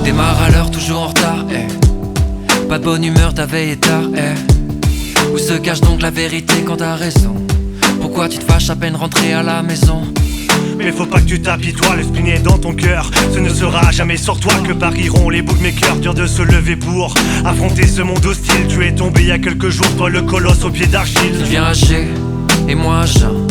Démarre à l'heure, toujours en retard, eh. Pas de bonne humeur, ta veille est tard, eh. Où se cache donc la vérité quand t'as raison? Pourquoi tu te fâches à peine rentré à la maison? Mais faut pas que tu t'apitoies, le spleen est dans ton cœur. Ce ne sera jamais sur toi que parieront les bookmakers. Dur de se lever pour affronter ce monde hostile. Tu es tombé il y a quelques jours, toi le colosse au pied d'Achille. Viens âgé et moi à jeun,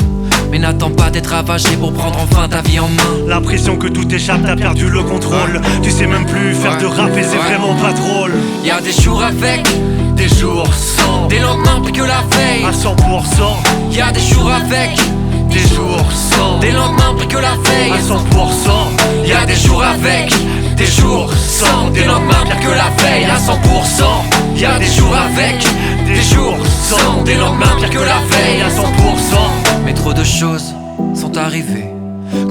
mais n'attends pas d'être avagé pour prendre enfin ta vie en main. L'impression que tout échappe, t'as perdu le contrôle. Tu sais même plus faire de rap et c'est vraiment pas drôle. Y'a des jours avec, Des jours sans, des lendemains pris que la veille. à 100%. Y'a des jours avec, Des jours sans, des lendemains pris que la veille. à 100%. Y'a des jours avec, des jours sans, des lendemains pire que la veille à 100%. Y'a des jours avec, des jours sans, des lendemains pire que la veille à 100%. Mais trop de choses sont arrivées,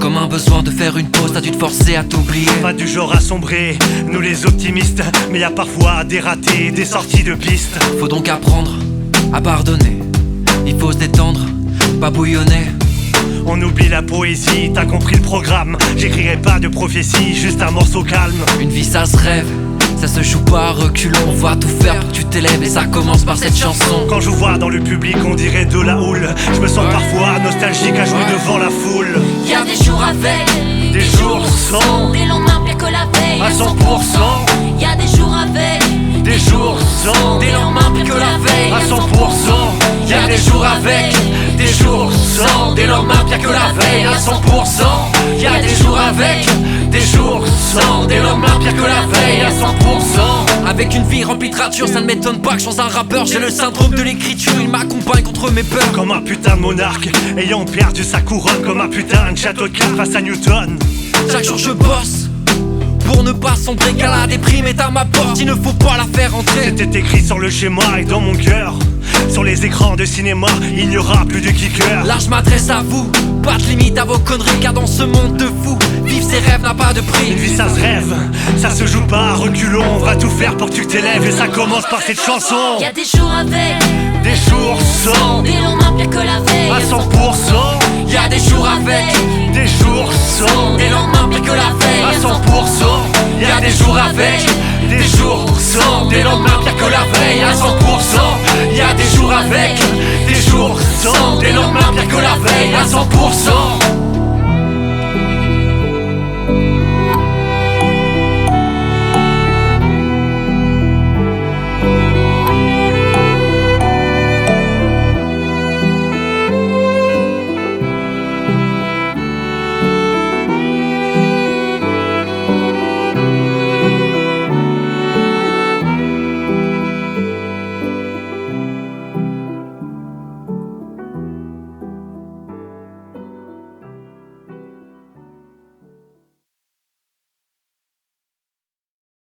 comme un besoin de faire une pause, t'as dû te forcer à t'oublier. Pas du genre à sombrer, nous les optimistes. Mais y a parfois des ratés, des sorties de piste. Faut donc apprendre à pardonner, il faut se détendre, pas bouillonner. On oublie la poésie, t'as compris le programme. J'écrirai pas de prophétie, juste un morceau calme. Une vie ça se rêve, ça se joue pas à reculons. On va tout faire pour que tu t'élèves et ça commence par cette chanson. Quand je vous vois dans le public, on dirait de la houle. Je me sens parfois nostalgique à jouer devant la foule. Y'a des jours avec, Des jours sans, des lendemains pire que la veille à 100%. Y'a des jours avec, Des jours sans, Des lendemains pire que la veille à 100%. Y'a des jours avec, des jours sans, des lendemains pire que la veille à 100%. Y'a des jours avec, des jours sans, des lendemains pire que la veille à 100%. Avec une vie remplie de ratures, ça ne m'étonne pas que je sois un rappeur. J'ai le syndrome de l'écriture, il m'accompagne contre mes peurs. Comme un putain de monarque, ayant perdu sa couronne. Comme un putain de château de cartes face à Newton. Chaque jour je bosse pour ne pas sombrer, car la déprime est à ma porte, il ne faut pas la faire entrer. C'était écrit sur le schéma et dans mon cœur. Sur les écrans de cinéma, il n'y aura plus de kicker. Là je m'adresse à vous, pas de limite à vos conneries, car dans ce monde de fous, vivre ses rêves n'a pas de prix. Une vie ça se rêve, ça se joue pas à reculons. On va tout faire pour que tu t'élèves et ça commence par cette chanson. y'a des jours avec, Des jours sans, des lendemains pire que la veille à 100%. Y'a des jours avec, Des jours sans, des lendemains pire que la veille à 100%. Y'a des jours avec, des jours sans, des lendemains pire que la veille à 100%. Y'a des jours avec, des jours sans, des lendemains pire que la veille à 100%.